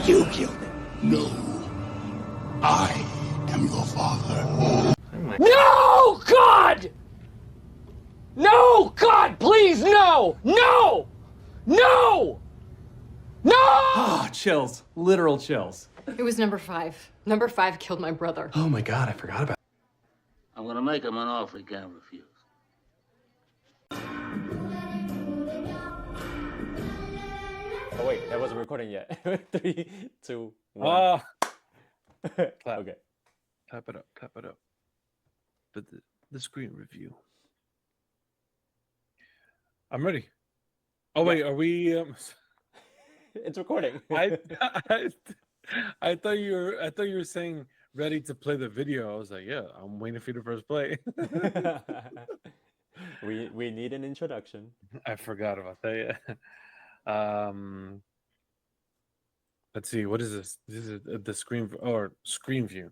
You killed him. No. I am your father. No, God! No, God, please, no! No! No! No! Ah, chills. Literal chills. It was number 5. Number 5 killed my brother. Oh my God, I forgot about I'm gonna make him an offer he can't refuse. Oh wait, that wasn't recording yet. 3, 2, 1. Clap. Okay. Clap it up. Clap it up. But the screen review. I'm ready. Oh wait, are we? It's recording. I thought you were saying ready to play the video. I was like, yeah, I'm waiting for you to press play. we need an introduction. I forgot about that. Yeah. Let's see. What is this? This is the screen or screen view.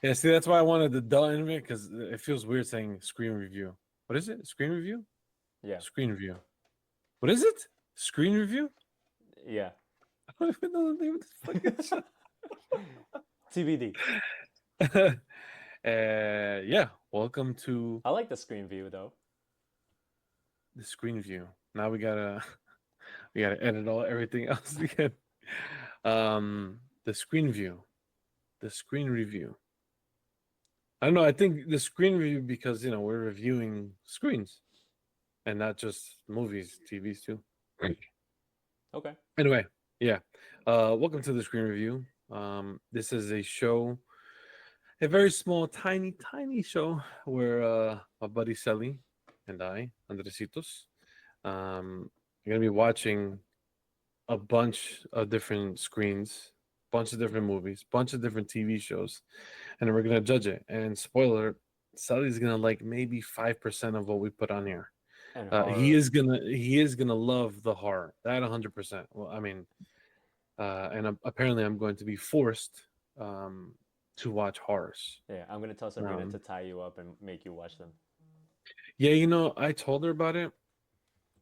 Yeah. See, that's why I wanted the dull in it because it feels weird saying screen review. What is it? Screen review? Yeah. Screen review. What is it? Screen review? Yeah. I don't even know the name of this fucking show. TBD. Yeah. Welcome to I like the screen view though. the screen view. Now we gotta edit everything else again. The screen view, the screen review. I don't know. I think the screen review because we're reviewing screens, and not just movies, TVs too. Okay. Anyway, yeah. Welcome to the screen review. This is a show, a very small, tiny show where my buddy Celi and I, Andresitos, I'm gonna be watching a bunch of different screens, bunch of different movies, bunch of different TV shows, and we're gonna judge it. And spoiler, Celi's gonna like maybe 5% of what we put on here. And He is gonna love the horror. That 100%. Well, I mean, apparently I'm going to be forced to watch horrors. yeah, I'm gonna tell Sabrina to tie you up and make you watch them. Yeah, I told her about it.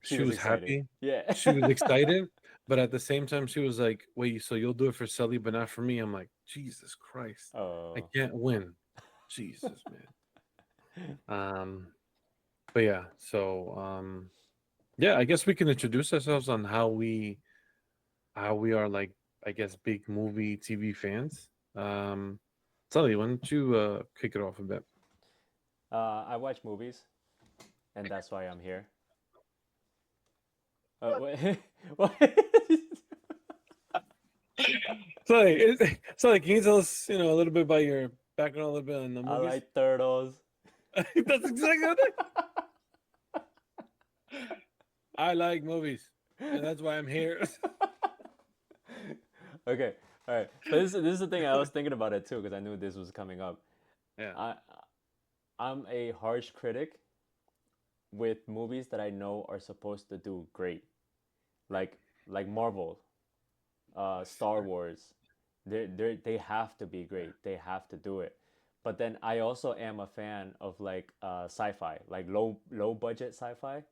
She was excited. happy. Yeah. She was excited, but at the same time, she was like, "Wait, so you'll do it for Celi, but not for me?" I'm like, Jesus Christ, Oh. I can't win. Jesus, man. But yeah, so yeah, I guess we can introduce ourselves on how we are, like, I guess, big movie TV fans. Celi, why don't you kick it off a bit? I watch movies, and that's why I'm here. Wait, what? So, can you tell us, a little bit about your background, a little bit on the I movies? like turtles. That's exactly what I like movies, and that's why I'm here. Okay, all right. But this is the thing. I was thinking about it too because I knew this was coming up. Yeah. I'm a harsh critic with movies that I know are supposed to do great, like Marvel, Star Wars. They have to be great. They have to do it. But then I also am a fan of like sci-fi, like low budget sci-fi.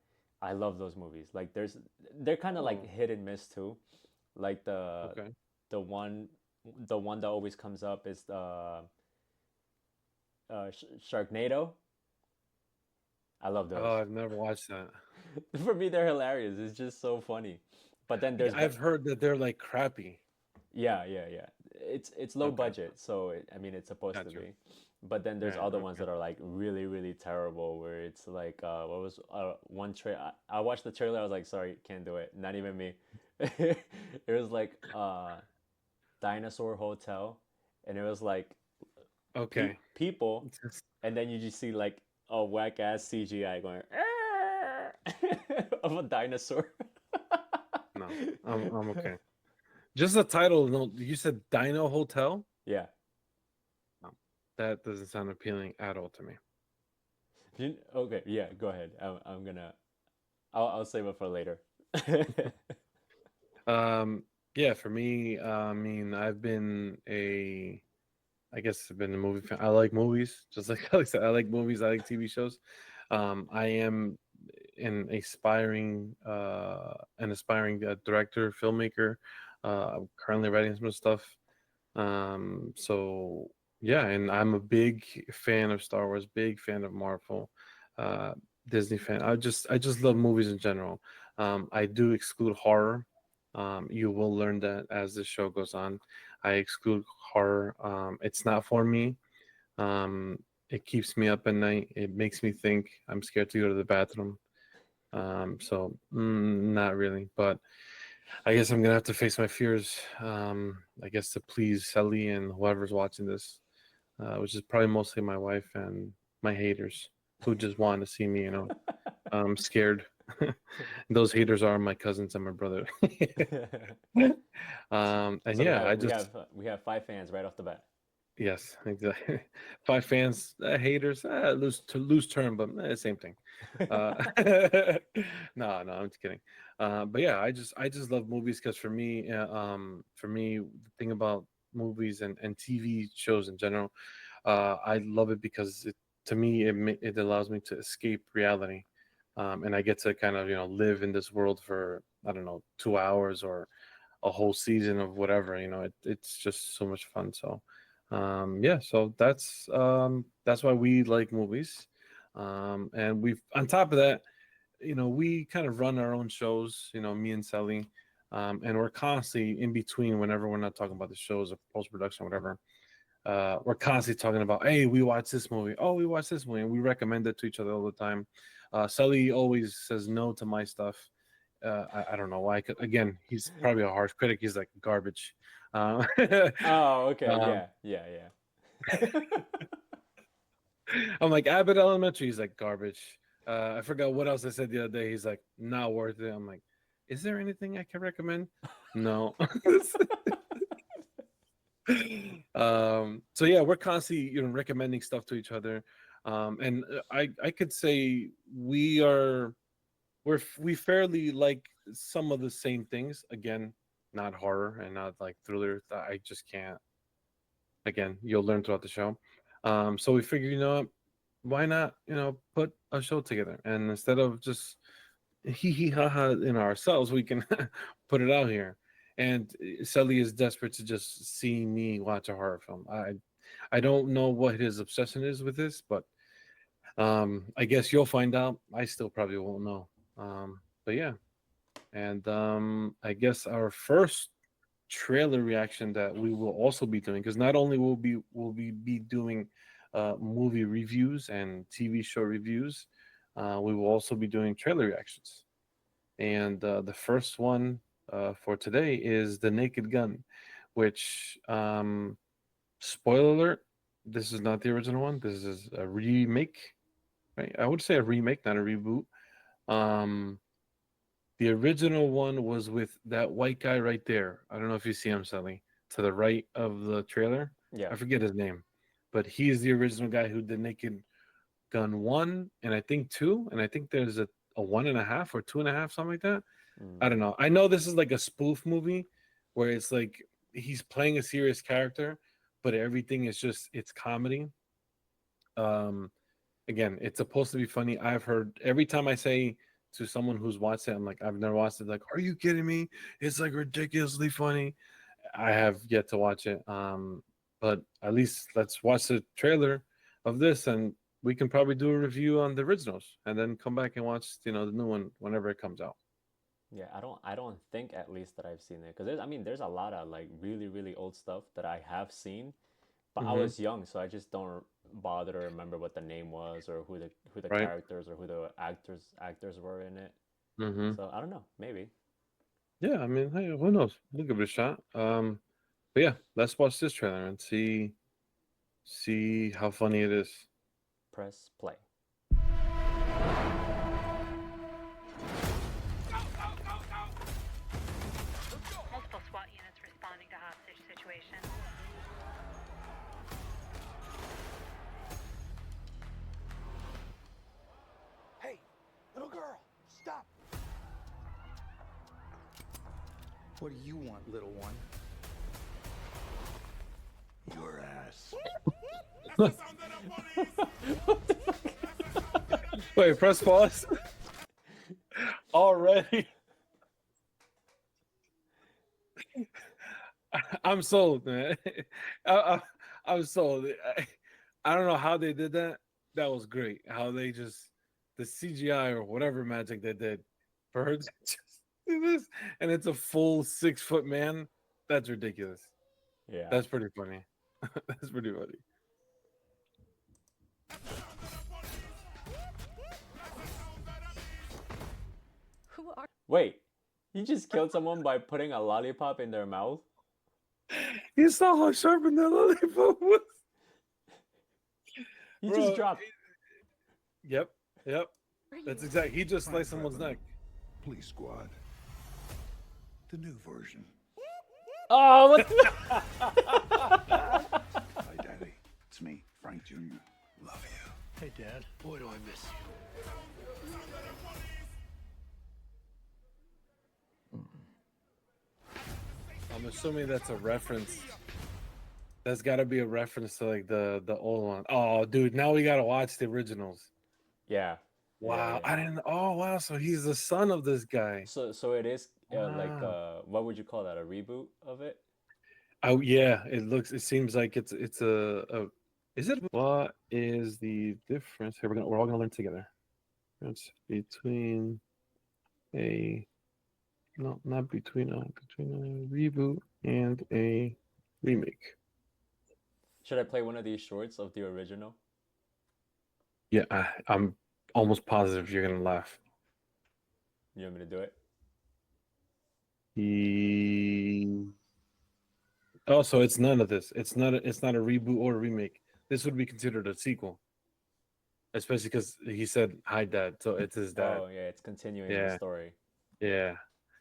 I love those movies. Like they're kind of like hit and miss too. Like the one that always comes up is the Sharknado. I love those. Oh, I've never watched that. For me, they're hilarious. It's just so funny. But then there's I've heard that they're like crappy. yeah. It's low budget, so I mean it's supposed to Gotcha. be. But then there's Yeah, other ones that are like really really terrible, where it's like what was one trailer? I watched the trailer. I was like, sorry, can't do it. Not even me. It was like Dinosaur Hotel, and it was like Okay. people, and then you just see like a whack ass CGI going of a dinosaur. No, I'm okay. Just the title. No, you said Dino Hotel. Yeah. No, that doesn't sound appealing at all to me. Okay, yeah, go ahead. I'll save it for later. Yeah, for me, I mean, I guess I've been a movie fan. I like movies, just like Alex said. I like movies. I like TV shows. I am an aspiring director, filmmaker. I'm currently writing some stuff. So yeah, and I'm a big fan of Star Wars, big fan of Marvel, uh, Disney fan. I just love movies in general. I do exclude horror. You will learn that as the show goes on. I exclude horror. It's not for me. Um, it keeps me up at night. It makes me think. I'm scared to go to the bathroom. Not really. But I guess I'm gonna have to face my fears. I guess to please Celi and whoever's watching this, which is probably mostly my wife and my haters who just want to see me, scared. Those haters are my cousins and my brother. And So yeah, we have 5 fans right off the bat. yes, exactly. 5 fans, haters, lose term, but same thing. Uh, no, I'm just kidding. But yeah, I just love movies because for me, the thing about movies and TV shows in general, I love it because to me it allows me to escape reality, and I get to kind of live in this world for I don't know 2 hours or a whole season of whatever. It's just so much fun. So yeah, so that's why we like movies. And we've on top of that, we kind of run our own shows, me and Sally. And we're constantly in between whenever we're not talking about the shows or post-production or whatever. We're constantly talking about, hey, we watched this movie. Oh, we watched this movie, and we recommend it to each other all the time. Sully always says no to my stuff. I don't know why. Again, he's probably a harsh critic. He's like garbage. Uh, Oh, okay. um, Yeah. I'm like Abbott Elementary. He's like garbage. I forgot what else I said the other day. He's like not worth it. I'm like, is there anything I can recommend? No. So yeah, we're constantly recommending stuff to each other, and I could say we fairly like some of the same things. Again, not horror and not like thriller. I just can't. Again, you'll learn throughout the show. So we figured, what, why not put a show together, and instead of just hee hee ha ha ourselves, we can put it out here. And Sally is desperate to just see me watch a horror film. I don't know what his obsession is with this, but I guess you'll find out. I still probably won't know. But yeah, and I guess our first trailer reaction that we will also be doing, because not only will we be doing movie reviews and TV show reviews, we will also be doing trailer reactions. And the first one for today is The Naked Gun, which, spoiler alert, this is not the original one. This is a remake, right? I would say a remake, not a reboot. Um, the original one was with that white guy right there. I don't know if you see him, Sally, to the right of the trailer. Yeah. I forget his name, but he's the original guy who did Naked Gun 1 and I think 2, and I think there's a 1.5 or 2.5, something like that. I don't know. I know this is like a spoof movie where it's like he's playing a serious character, but everything is just it's comedy. Um, Again, it's supposed to be funny. I've heard every time I say to someone who's watched it, I'm like, I've never watched it. Like, are you kidding me? It's like ridiculously funny. I have yet to watch it. But at least let's watch the trailer of this, and we can probably do a review on the originals, and then come back and watch, the new one whenever it comes out. Yeah, I don't think at least that I've seen it because there's a lot of like really really old stuff that I have seen, but I Mm-hmm. was young, so I just don't bother to remember what the name was or who the Right. characters or who the actors were in it. Mm-hmm. So I don't know, maybe. Yeah, I mean, hey, who knows? We'll give it a shot. But yeah, let's watch this trailer and see how funny it is. Press play. Multiple SWAT units responding to hostage situation. Hey, little girl, stop. What do you want, little one? Your ass. Wait, press pause. Already. I'm sold, man. I, I'm sold. I don't know how they did that. That was great. How they just the CGI or whatever magic they did for her to just do this, and it's a full 6 foot man. That's ridiculous. Yeah. That's pretty funny. That's pretty funny. Who are Wait, you just killed someone by putting a lollipop in their mouth? You saw how sharp that lollipop was. You Bro, just dropped. Yep. That's exactly. He just sliced someone's neck. Police squad. The new version. Oh, what the? Hi, Daddy. It's me, Frank Jr. Love you. Hey, Dad. Boy, do I miss you. I'm assuming that's a reference. That's got to be a reference to like the old one. Oh, dude, now we gotta watch the originals. Yeah. Wow, Yeah. I didn't. Oh, wow. So he's the son of this guy. So it is like Wow. what would you call that? A reboot of it? Oh yeah, it looks. It seems like it's a. Is it? What is the difference? Here we're all gonna learn together. It's between a no, not between a reboot and a remake. Should I play one of these shorts of the original? Yeah, I'm almost positive you're gonna laugh. You want me to do it? Oh, so it's none of this. It's not. It's not a reboot or a remake. This would be considered a sequel, especially because he said hi, Dad. So it's his dad. Oh yeah, it's continuing the Yeah. story. Yeah.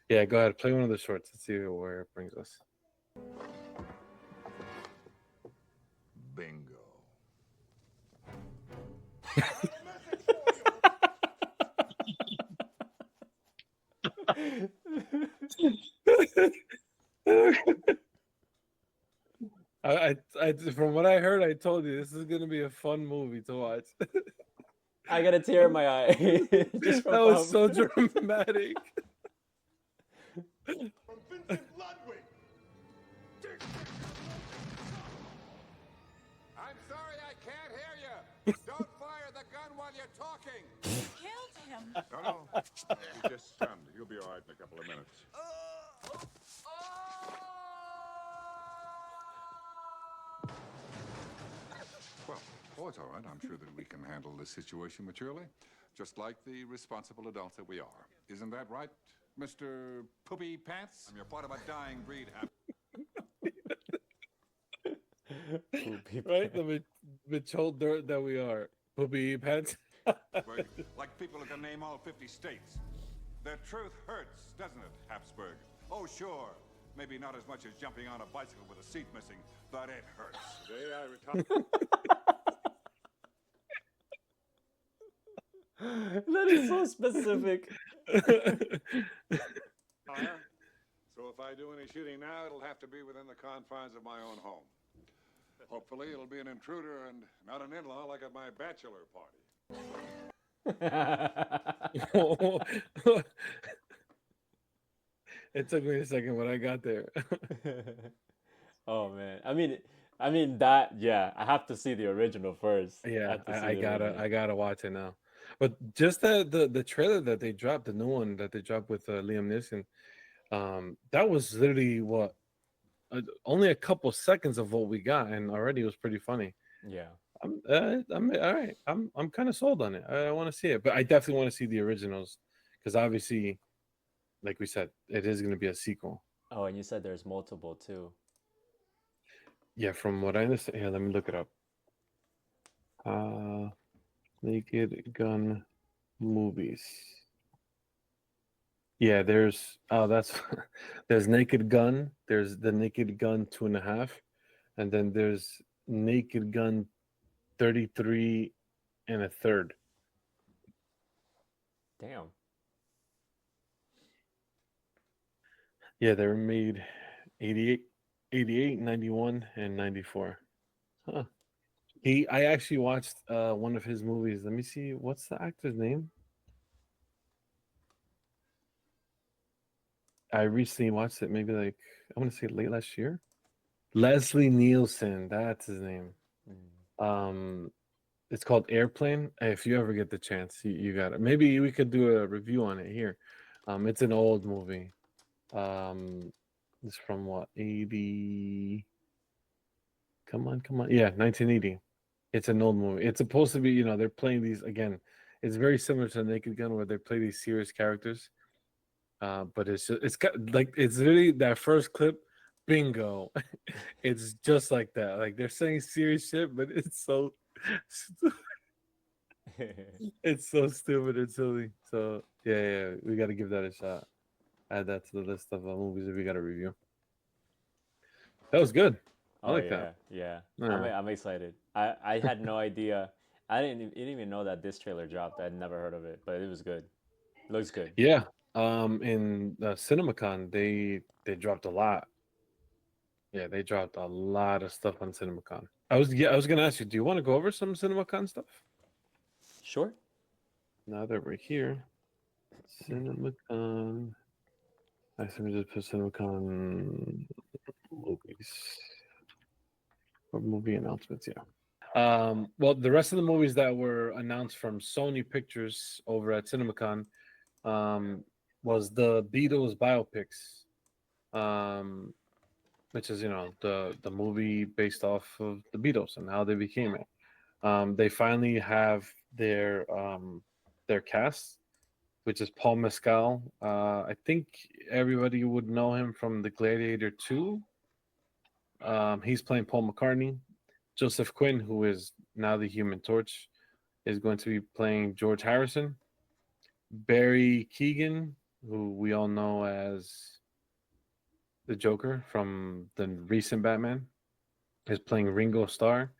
Go ahead. Play one of the shorts. Let's see where it brings us. Bingo. From what I heard, I told you this is gonna be a fun movie to watch. I got a tear in my eye. Just from That was so how- dramatic. From Vincent Ludwig. I'm sorry I can't hear you. Don't fire the gun while you're talking. Killed him. No, he's just stunned. He'll be all right in a couple of minutes. Well, oh, it's all right. I'm sure that we can handle this situation maturely, just like the responsible adults that we are. Isn't that right, Mr. Poopy Pants? I'm your part of a dying breed. Right? The Mitchell dirt that we are. Poopy pants. Like people who can name all 50 states. The truth hurts, doesn't it, Habsburg? Oh, sure. Maybe not as much as jumping on a bicycle with a seat missing, but it hurts. Today I retire. That is so specific. So if I do any shooting now, it'll have to be within the confines of my own home. Hopefully, it'll be an intruder and not an in-law like at my bachelor party. It took me a second, but I got there. Oh man. I mean that yeah, I have to see the original first. Yeah, have to see I the gotta original. I gotta watch it now. But just the trailer that they dropped, the new one that they dropped with Liam Neeson, that was literally what only a couple seconds of what we got, and already it was pretty funny. Yeah. I'm all right. I'm kind of sold on it. I want to see it, but I definitely want to see the originals because obviously, like we said, it is going to be a sequel. Oh, and you said there's multiple too. Yeah, from what I understand. Here, let me look it up. Naked Gun movies. Yeah, there's that's there's Naked Gun. There's the Naked Gun 2.5, and then there's Naked Gun 33 and a third. Damn. Yeah, they were made 88, 91, and 94. Huh. I actually watched one of his movies. Let me see. What's the actor's name? I recently watched it, maybe like I want to say late last year. Leslie Nielsen, that's his name. Mm. It's called Airplane. If you ever get the chance, you got it. Maybe we could do a review on it here. It's an old movie. It's from what, 80? Come on. Yeah, 1980. It's an old movie. It's supposed to be, they're playing these again. It's very similar to Naked Gun where they play these serious characters. But it's got like it's really that first clip, bingo. It's just like that. Like they're saying serious shit, but it's so it's so stupid and silly. So yeah, we got to give that a shot. Add that to the list of movies that we got to review. That was good. I Oh like yeah, that. yeah. Yeah. I'm excited. I had no idea. I didn't even know that this trailer dropped. I'd never heard of it, but it was good. Looks good. Yeah. In CinemaCon, they dropped a lot. Yeah, they dropped a lot of stuff on CinemaCon. I was gonna ask you, do you want to go over some CinemaCon stuff? Sure. Now that we're here, CinemaCon. I think we just put CinemaCon movies or movie announcements. Yeah. Well, the rest of the movies that were announced from Sony Pictures over at CinemaCon was the Beatles biopics, um, which is the movie based off of the Beatles and how they became it. They finally have their cast, which is Paul Mescal. I think everybody would know him from the Gladiator 2. He's playing Paul McCartney. Joseph Quinn, who is now the Human Torch, is going to be playing George Harrison. Barry Keoghan, who we all know as the Joker from the recent Batman, is playing Ringo Starr.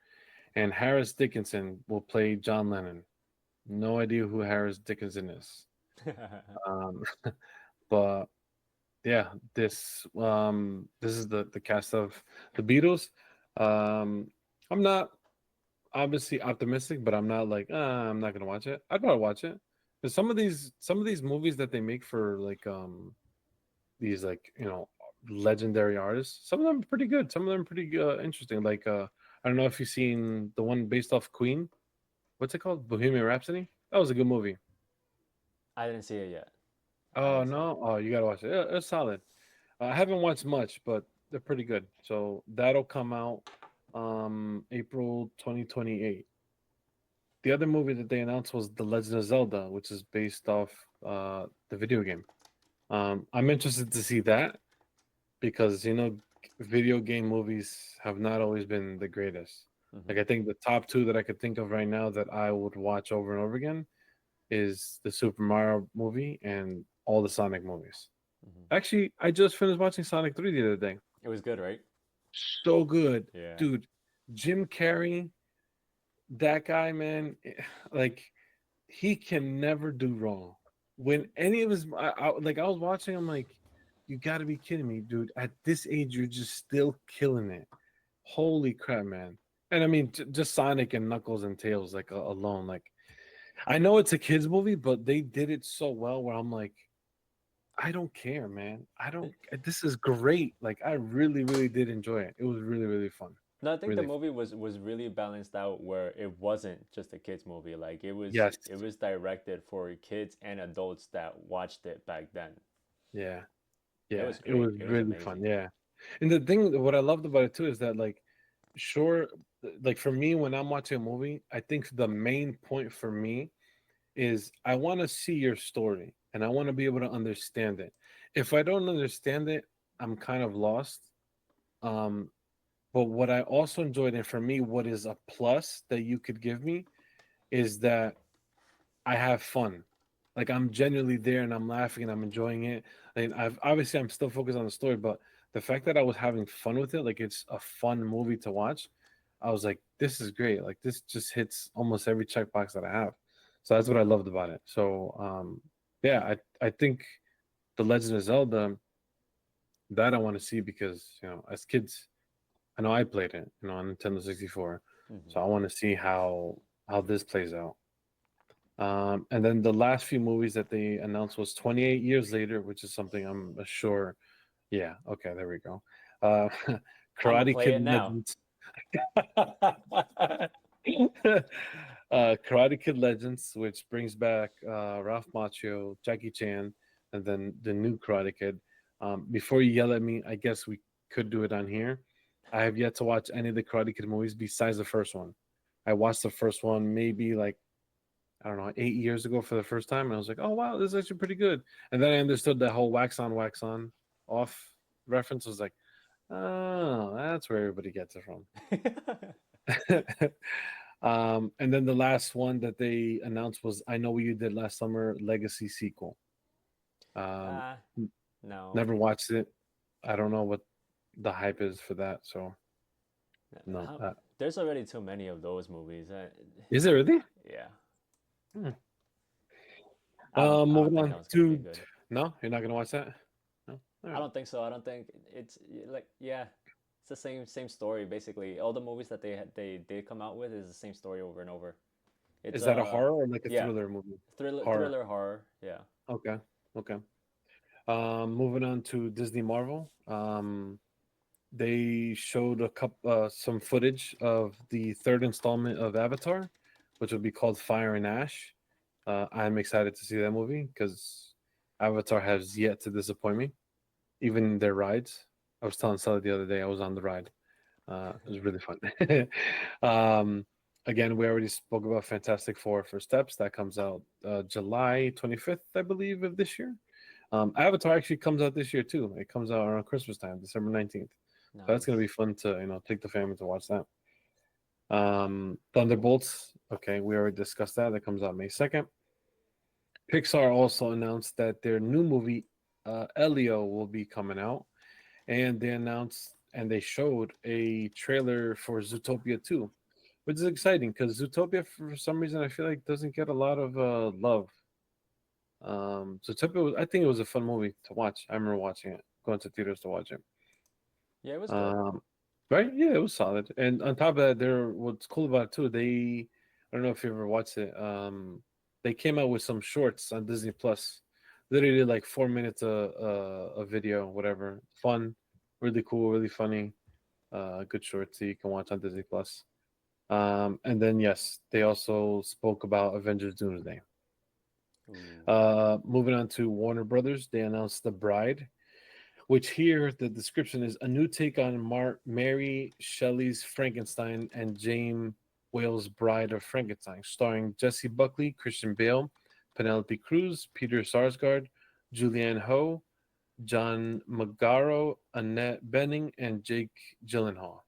And Harris Dickinson will play John Lennon. No idea who Harris Dickinson is. Um, but yeah, this is the cast of the Beatles. I'm not obviously optimistic, but I'm not like I'm not gonna watch it. I'd probably watch it because some of these movies that they make for like these like legendary artists, some of them are pretty good. Some of them are pretty interesting. Like I don't know if you've seen the one based off Queen. What's it called? Bohemian Rhapsody. That was a good movie. I didn't see it yet. I Oh haven't seen it. no! Oh, you gotta watch it. Yeah, it's solid. I haven't watched much, but they're pretty good. So that'll come out April 2028. The other movie that they announced was The Legend of Zelda, which is based off the video game. I'm interested to see that because video game movies have not always been the greatest. Like Hmm. I think the top two that I could think of right now that I would watch over and over again is the Super Mario movie and all the Sonic movies. Hmm. Actually, I just finished watching Sonic 3 the other day. It was good, right? So good, Yeah. dude. Jim Carrey, that guy, man, like he can never do wrong. When any of his, like I was watching, I'm like, you got to be kidding me, dude. At this age, you're just still killing it. Holy crap, man! And I mean, just Sonic and Knuckles and Tails, like alone, like I know it's a kids movie, but they did it so well. Where I'm like, I don't care, man. I don't. This is great. Like I really, really did enjoy it. It was really, really fun. No, I think the Really. movie was really balanced out where it wasn't just a kids movie. Like Yes. it was directed for kids and adults that watched it back then. Yeah. It Yeah. was It great. was It was really fun. amazing. Yeah. And the thing, what I loved about it too, is that like, sure, like for me, when I'm watching a movie, I think the main point for me is I want to see your story and I want to be able to understand it. If I don't understand it, I'm kind of lost. Um, but what I also enjoyed, and for me, what is a plus that you could give me is that I have fun. Like I'm genuinely there and I'm laughing and I'm enjoying it. And I'm still focused on the story, but the fact that I was having fun with it, like it's a fun movie to watch, I was like, this is great. Like this just hits almost every checkbox that I have. So that's what I loved about it. So yeah, I think The Legend of Zelda, that I want to see because as kids, I know I played it, on Nintendo 64. Hmm. So I want to see how this plays out. And then the last few movies that they announced was 28 Years Later, which is something I'm sure. Yeah, okay, there we go. Uh, I'ma Karate play Kid it now. Legends. Karate Kid Legends, which brings back Ralph Macchio, Jackie Chan, and then the new Karate Kid. Before you yell at me, I guess we could do it on here. I have yet to watch any of the Karate Kid movies besides the first one. I watched the first one maybe like, I don't know, 8 years ago for the first time, and I was like, oh wow, this is actually pretty good. And then I understood that whole wax on, off reference. Was like, oh, that's where everybody gets it from. And then the last one that they announced was I Know What You Did Last Summer Legacy sequel. Um, uh, no. Never watched it. I don't know what the hype is for that. So no. There's already too many of those movies. Is it really? Yeah. Hmm. I don't Moving think on that one's gonna be to good. no, you're not gonna watch that. No, all I right. don't think so. I don't think it's like yeah, it's the same story basically. All the movies that they did come out with is the same story over and over. It's Is that a horror or like a yeah, thriller movie? Horror. thriller horror. Yeah. Okay. Okay. Moving on to Disney Marvel. They showed some footage of the third installment of Avatar, which will be called Fire and Ash. I'm excited to see that movie because Avatar has yet to disappoint me, even in their rides. I was telling Sally the other day I was on the ride. It was really fun. Again, we already spoke about Fantastic Four First Steps. That comes out July 25th, I believe, of this year. Avatar actually comes out this year too. It comes out around Christmas time, December 19th. So that's gonna be fun to take the family to watch that. Thunderbolts. Okay, we already discussed that. That comes out May 2nd. Pixar also announced that their new movie, Elio, will be coming out, and they announced and they showed a trailer for Zootopia 2, which is exciting because Zootopia, for some reason, I feel like doesn't get a lot of love. Zootopia, I think it was a fun movie to watch. I remember watching it, going to theaters to watch it. Yeah, it was good. Right? Yeah, it was solid. And on top of that, what's cool about it too, I don't know if you ever watched it. They came out with some shorts on Disney Plus, literally like 4 minutes a video, whatever. Fun, really cool, really funny. Good shorts that you can watch on Disney Plus. And then yes, they also spoke about Avengers Doomsday. Moving on to Warner Brothers, they announced The Bride, which here the description is a new take on Mary Shelley's Frankenstein and James Whale's Bride of Frankenstein, starring Jesse Buckley, Christian Bale, Penelope Cruz, Peter Sarsgaard, Julianne Hough, John Magaro, Annette Bening, and Jake Gyllenhaal.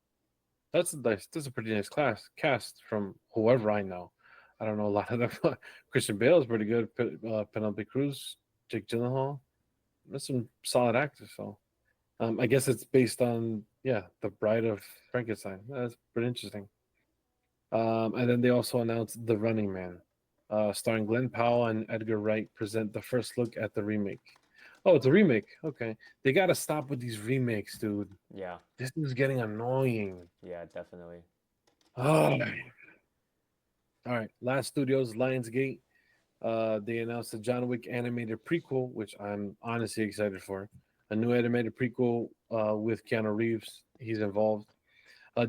That's a pretty nice cast from whoever I know. I don't know a lot of them. Christian Bale is pretty good. Penelope Cruz, Jake Gyllenhaal. That's some solid actors. So, I guess it's based on the Bride of Frankenstein. That's pretty interesting. And then they also announced The Running Man, starring Glenn Powell and Edgar Wright, present the first look at the remake. Oh, it's a remake. Okay, they got to stop with these remakes, dude. Yeah. This is getting annoying. Yeah, definitely. Oh. All right, Last Studios, Lionsgate. They announced a John Wick animated prequel, which I'm honestly excited for. A new animated prequel with Keanu Reeves. He's involved.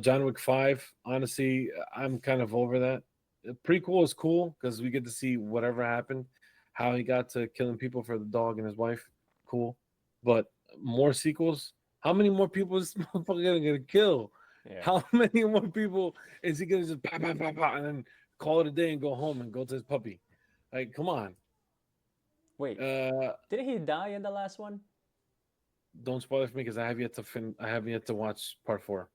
John Wick 5. Honestly, I'm kind of over that. The prequel is cool because we get to see whatever happened, how he got to killing people for the dog and his wife. Cool. But more sequels? How many more people is this motherfucker gonna kill? Yeah. How many more people is he gonna just pop, pop, pop, pop, and then call it a day and go home and go to his puppy? Like, come on. Wait, didn't he die in the last one? Don't spoil it for me because I have yet to I have yet to watch part 4.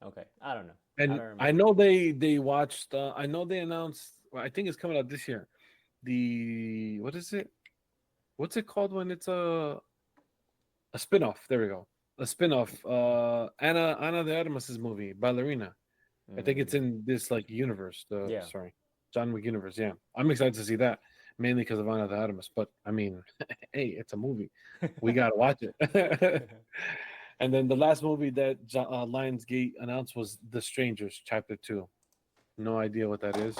Okay, I don't know. And I don't remember. I know they watched. I know they announced. Well, I think it's coming out this year. The what is it? What's it called when it's a spinoff? There we go. A spinoff. Anna de Armas's movie, Ballerina. I think it's in this like universe. Yeah. Sorry, John Wick universe. Yeah, I'm excited to see that mainly because of Anna de Armas. But I mean, hey, it's a movie. We gotta watch it. And then the last movie that Lionsgate announced was The Strangers, Chapter 2. No idea what that is.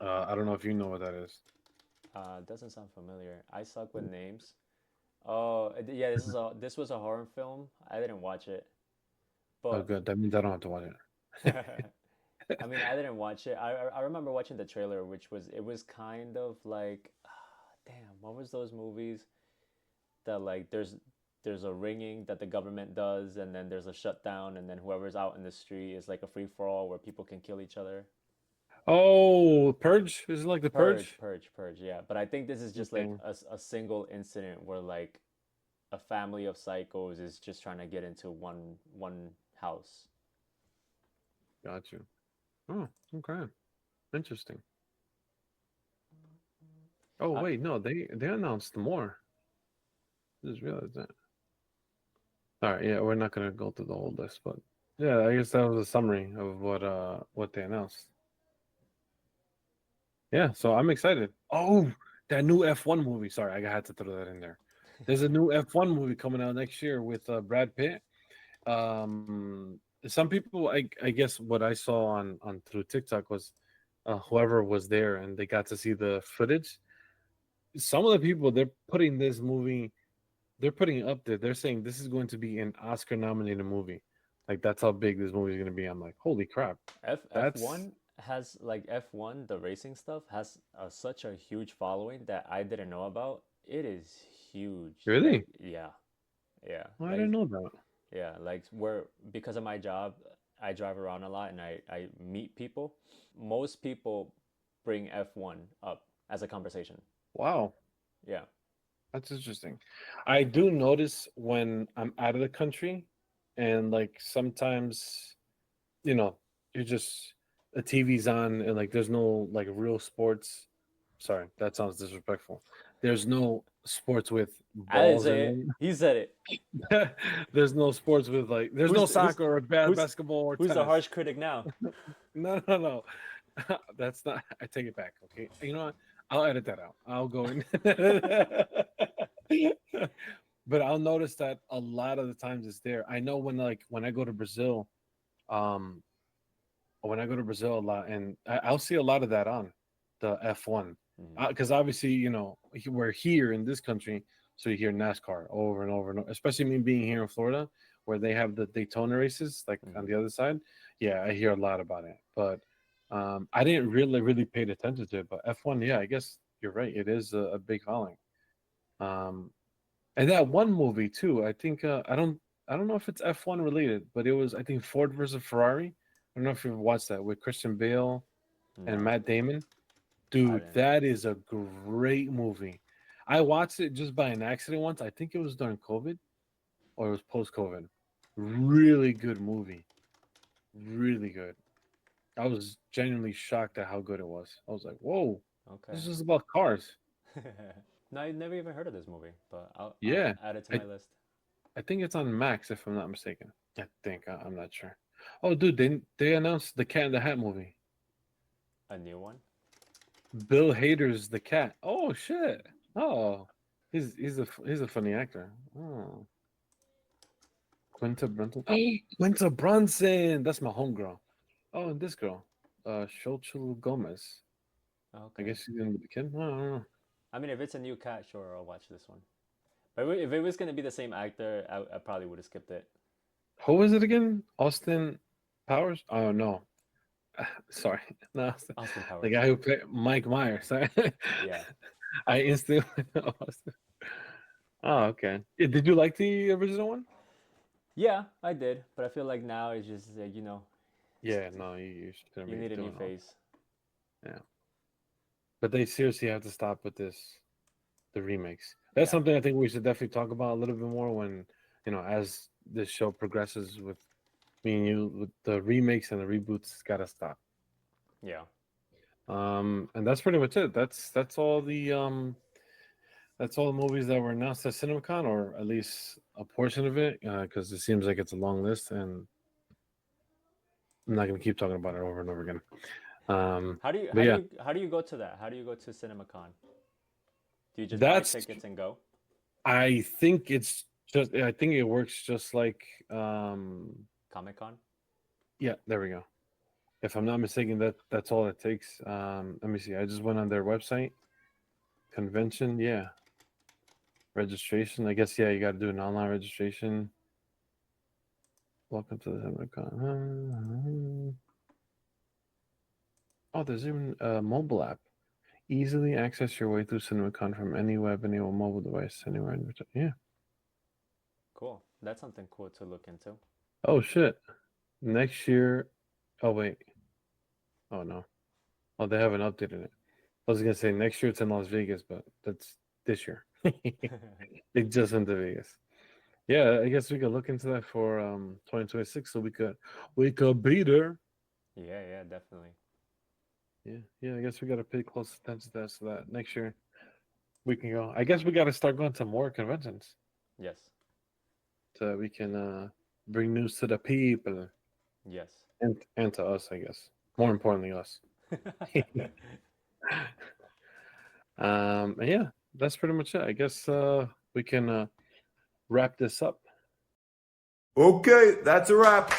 I don't know if you know what that is. Doesn't sound familiar. I suck with names. Oh, yeah. This was a horror film. I didn't watch it, Oh, but good. That means I don't have to watch it. I mean, I didn't watch it. I remember watching the trailer, which was it was kind of like, damn, what was those movies that like there's a ringing that the government does, and then there's a shutdown, and then whoever's out in the street is like a free for all where people can kill each other. Oh, Purge? Is it like the Purge, Purge? purge, purge. Yeah, but I think this is just like Okay, a single incident where like a family of psychos is just trying to get into one house. got you. Oh, okay. Interesting. Oh, I, wait, no, they announced more. I just realized that. All right, yeah, we're not gonna go through the whole list, but yeah, I guess that was a summary of what they announced. Yeah, so I'm excited. Oh, that new F1 movie. Sorry, I had to throw that in there. There's a new F1 movie coming out next year with Brad Pitt. Some people, I guess, what I saw on through TikTok was whoever was there and they got to see the footage. Some of the people they're putting this movie, they're putting it up there. They're saying this is going to be an Oscar-nominated movie. Like that's how big this movie is going to be. I'm like, holy crap! That's F1 has like F1 the racing stuff has such a huge following that I didn't know about. It is huge. Like really. yeah, yeah, I like didn't know that. yeah, like where because of my job, I drive around a lot and I meet people. Most people bring F1 up as a conversation. Wow. Yeah. That's interesting. I do notice when I'm out of the country and like sometimes, you know, you're just the TV's on and like there's no like real sports. Sorry, that sounds disrespectful. There's no sports with I didn't balls say in it. He said it. them. There's no sports with like there's no Who's soccer or who's basketball or who's the tennis. harsh critic now? No, no, no. That's not. I take it back. Okay, you know what? I'll edit that out. I'll go in. But I'll notice that a lot of the times it's there. I know when I go to Brazil, um, when I go to Brazil a lot, and I'll see a lot of that on the F1 Mhm. because obviously we're here in this country, so you hear NASCAR over and over and over. Especially me being here in Florida, where they have the Daytona races, like on Mhm. the other side. Yeah, I hear a lot about it, but I didn't really paid attention to it. But F1, yeah, I guess you're right. It is a big following. Um, and that one movie too. I don't know if it's F1 related, but it was I think Ford versus Ferrari. I don't know if you've watched that with Christian Bale and No, Matt Damon. I Dude, didn't. that is a great movie. I watched it just by an accident once. I think it was during COVID or it was post COVID. Really good movie. Really good. I was genuinely shocked at how good it was. I was like, whoa, Okay. this is about cars. No, I never even heard of this movie, but I'll Yeah. add it to I, my list. I think it's on Max if I'm not mistaken. I think I'm not sure. Oh, dude, they announced the Cat in the Hat movie. A new one? Bill Hader's the cat. Oh shit. Oh, he's a funny actor. Oh, Quinta Brunson. Oh, Quinta Brunson. That's my homegirl. Oh, and this girl, Xochitl Gomez. I Okay. guess she's gonna be the kid. I don't know. I mean, if it's a new cat, sure, I'll watch this one. But if it was gonna be the same actor, I probably would have skipped it. Who was it again? Austin Powers? Oh no. Sorry. No, Austin the Powers. guy who played Mike Myers. Sorry. Yeah. I instantly Austin. Oh, okay. Did you like the original one? Yeah, I did, but I feel like now it's just Yeah, no, you shouldn't you be need a new doing all face. that. Yeah. But they seriously have to stop with the remakes. That's Yeah. something I think we should definitely talk about a little bit more when, as this show progresses with me and you, with the remakes and the reboots gotta stop. Yeah. And that's pretty much it. That's all the movies that were announced at CinemaCon, or at least a portion of it, because it seems like it's a long list, and I'm not gonna keep talking about it over and over again. How do you But yeah, how do you go to that? How do you go to CinemaCon? Do you just buy that's tickets and go? I think it's just I think it works just like Comic Con? yeah, there we go. If I'm not mistaken, that's all it takes. Let me see. I just went on their website. Convention, yeah. registration. I guess, yeah, you got to do an online registration. Welcome to the CinemaCon. Oh, there's even a mobile app. Easily access your way through CinemaCon from any web, any mobile device, anywhere. Yeah. Cool. That's something cool to look into. Oh, shit. Next year. Oh, wait. Oh, no. Oh, they haven't updated it. I was going to say next year it's in Las Vegas, but that's this year. They just went to Vegas. Yeah, I guess we could look into that for 2026 so we could be there. Yeah, definitely. Yeah, I guess we got to pay close attention to that so that next year we can go. I guess we got to start going to more conventions Yes. so we can bring news to the people Yes. and to us, I guess. More importantly, us. And yeah, that's pretty much it. I guess we can wrap this up. Okay, that's a wrap.